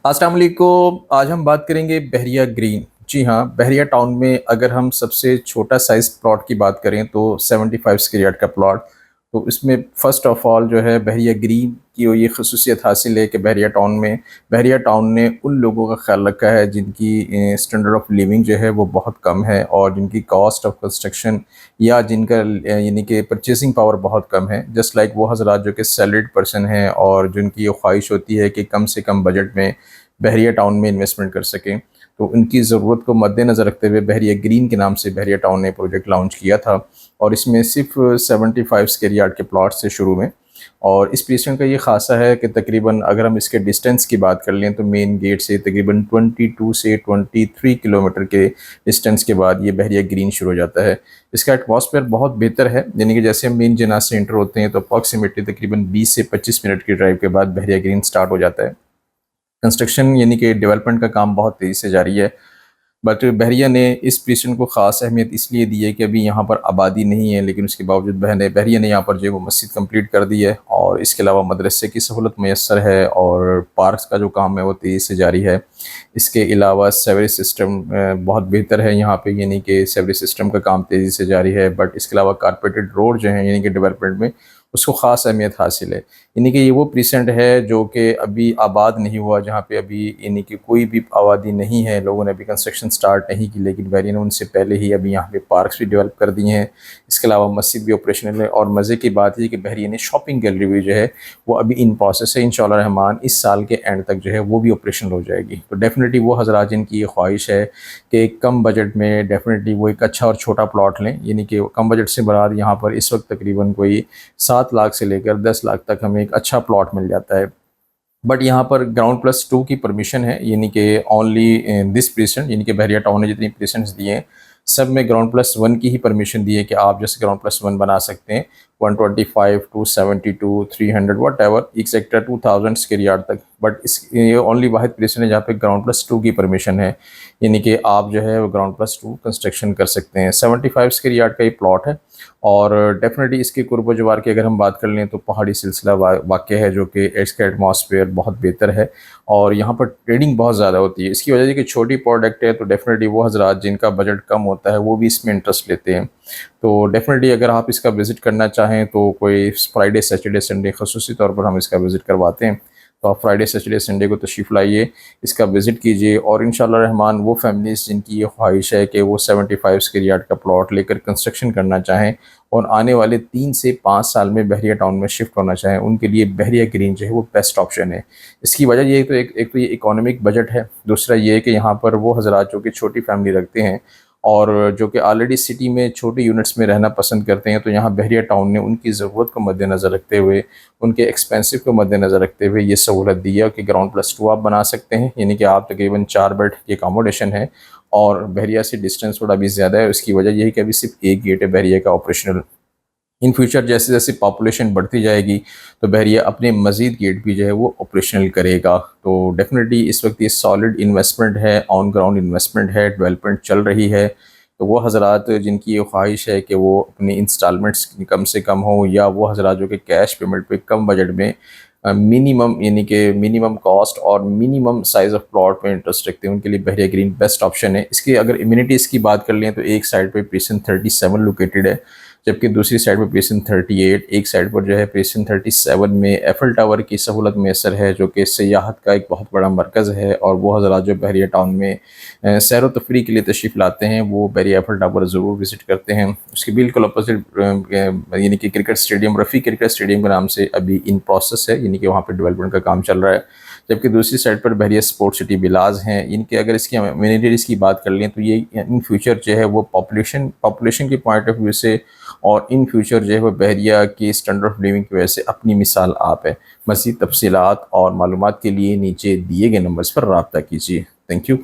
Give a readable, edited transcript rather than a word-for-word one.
السلام علیکم۔ آج ہم بات کریں گے بحریہ گرین۔ جی ہاں، بحریہ ٹاؤن میں اگر ہم سب سے چھوٹا سائز پلاٹ کی بات کریں تو 75 اسکوائر یارڈ کا پلاٹ، تو اس میں فرسٹ آف آل جو ہے بحریہ گرین کی یہ خصوصیت حاصل ہے کہ بحریہ ٹاؤن نے ان لوگوں کا خیال رکھا ہے جن کی اسٹینڈرڈ آف لیونگ جو ہے وہ بہت کم ہے، اور جن کی کاسٹ آف کنسٹرکشن یا جن کا یعنی کہ پرچیزنگ پاور بہت کم ہے، جسٹ لائک وہ حضرات جو کہ سیلریڈ پرسن ہیں اور جن کی یہ خواہش ہوتی ہے کہ کم سے کم بجٹ میں بحریہ ٹاؤن میں انویسٹمنٹ کر سکیں، تو ان کی ضرورت کو مد نظر رکھتے ہوئے بحریہ گرین کے نام سے بحریہ ٹاؤن نے پروجیکٹ لانچ کیا تھا، اور اس میں صرف 75 اسکوائر یارڈ کے پلاٹ سے شروع میں۔ اور اس پریسن کا یہ خاصہ ہے کہ تقریباً اگر ہم اس کے ڈسٹینس کی بات کر لیں تو مین گیٹ سے تقریباً 22 سے 23 کلومیٹر کے ڈسٹینس کے بعد یہ بحریہ گرین شروع ہو جاتا ہے۔ اس کا ایٹماسفیئر بہت بہتر ہے، یعنی کہ جیسے ہم مین جناح سے انٹر ہوتے ہیں تو اپروکسیمیٹلی تقریباً 20 سے 25 منٹ کی ڈرائیو کے بعد بحریہ گرین سٹارٹ ہو جاتا ہے۔ کنسٹرکشن یعنی کہ ڈیولپمنٹ کا کام بہت تیزی سے جاری ہے، بٹ بحریہ نے اس پریسن کو خاص اہمیت اس لیے دی ہے کہ ابھی یہاں پر آبادی نہیں ہے، لیکن اس کے باوجود بحریہ نے یہاں پر جو ہے وہ مسجد کمپلیٹ کر دی ہے، اور اس کے علاوہ مدرسے کی سہولت میسر ہے، اور پارکس کا جو کام ہے وہ تیزی سے جاری ہے۔ اس کے علاوہ سیوریج سسٹم بہت بہتر ہے یہاں پہ، یعنی کہ سیوریج سسٹم کا کام تیزی سے جاری ہے، بٹ اس کے علاوہ کارپیٹڈ روڈ جو ہیں یعنی کہ ڈیولپمنٹ میں اس کو خاص اہمیت حاصل ہے، یعنی کہ یہ وہ پریسنٹ ہے جو کہ ابھی آباد نہیں ہوا، جہاں پہ ابھی یعنی کہ کوئی بھی آبادی نہیں ہے، لوگوں نے ابھی کنسٹرکشن سٹارٹ نہیں کی، لیکن بحریہ نے ان سے پہلے ہی ابھی یہاں پہ پارکس بھی ڈیولپ کر دیے ہیں۔ اس کے علاوہ مسجد بھی آپریشنل ہے، اور مزے کی بات یہ کہ بحریہ نے شاپنگ گیلری بھی جو ہے وہ ابھی ان پروسیس ہے، انشاءاللہ رحمان اس سال کے اینڈ تک جو ہے وہ بھی آپریشنل ہو جائے گی۔ تو ڈیفینیٹلی وہ حضرات جن کی یہ خواہش ہے کہ کم بجٹ میں ڈیفینیٹلی وہ ایک اچھا اور چھوٹا پلاٹ لیں، یعنی کہ کم بجٹ سے مراد یہاں پر اس وقت تقریباً کوئی 7 لاکھ سے لے کر 10 لاکھ تک ہمیں ایک اچھا پلاٹ مل جاتا ہے۔ بٹ یہاں پر گراؤنڈ پلس 2 کی پرمیشن ہے، یعنی کہ اونلی دس پریسنٹ، یعنی کہ بحریہ ٹاؤن نے جتنی پریسنٹس دیے ہیں سب میں گراؤنڈ پلس 1 کی ہی پرمیشن دی ہے کہ آپ جیسے گراؤنڈ پلس 1 بنا سکتے ہیں 125 272 300 what ever etcetera 2000 square yard تک، بٹ یہ اونلی واحد پریسن ہے جہاں پہ گراؤنڈ پلس 2 کی پرمیشن ہے، یعنی کہ آپ جو ہے وہ گراؤنڈ پلس 2 کنسٹرکشن کر سکتے ہیں۔ 75 اسکوائر یارڈ کا یہ پلاٹ ہے، اور ڈیفینیٹلی اس کے قرب و جوار کی اگر ہم بات کر لیں تو پہاڑی سلسلہ واقع ہے، جو کہ اس کا ایٹماسفیئر بہت بہتر ہے، اور یہاں پر ٹریڈنگ بہت زیادہ ہوتی ہے۔ اس کی وجہ سے کہ چھوٹی پروڈکٹ ہے، تو ڈیفینیٹلی وہ حضرات جن کا بجٹ کم ہوتا ہے وہ بھی اس میں انٹرسٹ لیتے ہیں۔ تو ڈیفینیٹلی اگر آپ اس کا وزٹ کرنا چاہیں تو کوئی فرائیڈے سیٹرڈے سنڈے خصوصی طور پر ہم اس کا وزٹ کرواتے ہیں، تو آپ فرائیڈے سیٹرڈے سنڈے کو تشریف لائیے، اس کا وزٹ کیجیے، اور انشاءاللہ رحمان وہ فیملیز جن کی یہ خواہش ہے کہ وہ 75 اسکوائر یارڈ کا پلاٹ لے کر کنسٹرکشن کرنا چاہیں اور آنے والے 3 سے 5 سال میں بحریہ ٹاؤن میں شفٹ ہونا چاہیں، ان کے لیے بحریہ گرین جو ہے وہ بیسٹ آپشن ہے۔ اس کی وجہ یہ ہے تو ایک تو یہ اکانومک بجٹ ہے، دوسرا یہ ہے کہ یہاں پر وہ حضرات جو کہ چھوٹی فیملی رکھتے ہیں اور جو کہ آلریڈی سٹی میں چھوٹی یونٹس میں رہنا پسند کرتے ہیں، تو یہاں بحریہ ٹاؤن نے ان کی ضرورت کو مد نظر رکھتے ہوئے، ان کے ایکسپینسو کو مد نظر رکھتے ہوئے یہ سہولت دی ہے کہ گراؤنڈ پلس 2 آپ بنا سکتے ہیں، یعنی کہ آپ تقریباً 4 بیڈ کی اکاموڈیشن ہے، اور بحریہ سے ڈسٹینس تھوڑا بھی زیادہ ہے۔ اس کی وجہ یہ ہے کہ ابھی صرف ایک گیٹ ہے بحریہ کا آپریشنل۔ ان فیوچر جیسے جیسے پاپولیشن بڑھتی جائے گی تو بحریہ اپنے مزید گیٹ بھی جو ہے وہ آپریشنل کرے گا۔ تو ڈیفینیٹلی اس وقت یہ سالڈ انویسٹمنٹ ہے، آن گراؤنڈ انویسٹمنٹ ہے، ڈیولپمنٹ چل رہی ہے، تو وہ حضرات جن کی یہ خواہش ہے کہ وہ اپنی انسٹالمنٹس کم سے کم ہوں، یا وہ حضرات جو کہ کیش پیمنٹ پہ کم بجٹ میں منیمم یعنی کہ منیمم کاسٹ اور منیمم سائز آف پلاٹ میں انٹرسٹ رکھتے ہیں، ان کے لیے بحریہ گرین بیسٹ آپشن ہے۔ اس کی اگر امیونٹیز کی بات کر لیں تو ایک سائڈ پہ پریسن 37 لوکیٹڈ ہے، جبکہ دوسری سائڈ پہ پریسن 38، ایک سائڈ پر جو ہے پریسن 37 میں ایفل ٹاور کی سہولت میسر ہے، جو کہ سیاحت کا ایک بہت بڑا مرکز ہے، اور وہ حضرات جو بحریہ ٹاؤن میں سیر و تفریح کے لیے تشریف لاتے ہیں وہ بحریہ ایفل ٹاور ضرور وزٹ کرتے ہیں۔ اس کے بالکل اپوزٹ یعنی کہ cricket stadium, Rafi cricket stadium کے نام سے ابھی ان پروسیس ہے، یعنی کہ وہاں پہ ڈیولپمنٹ کا کام چل رہا ہے، جبکہ دوسری سائڈ پر بحریہ اسپورٹ سٹی بلاز ہیں۔ ان کے اگر اس کی امینٹیز کی بات کر لیں تو یہ ان فیوچر جو ہے وہ پاپولیشن کے پوائنٹ آف ویو سے، اور ان فیوچر جو ہے وہ بحریہ کی اسٹینڈرڈ آف لیونگ کی وجہ سے اپنی مثال آپ ہے۔ مزید تفصیلات اور معلومات کے لیے نیچے دیے گئے نمبرز پر رابطہ کیجیے۔ Thank you.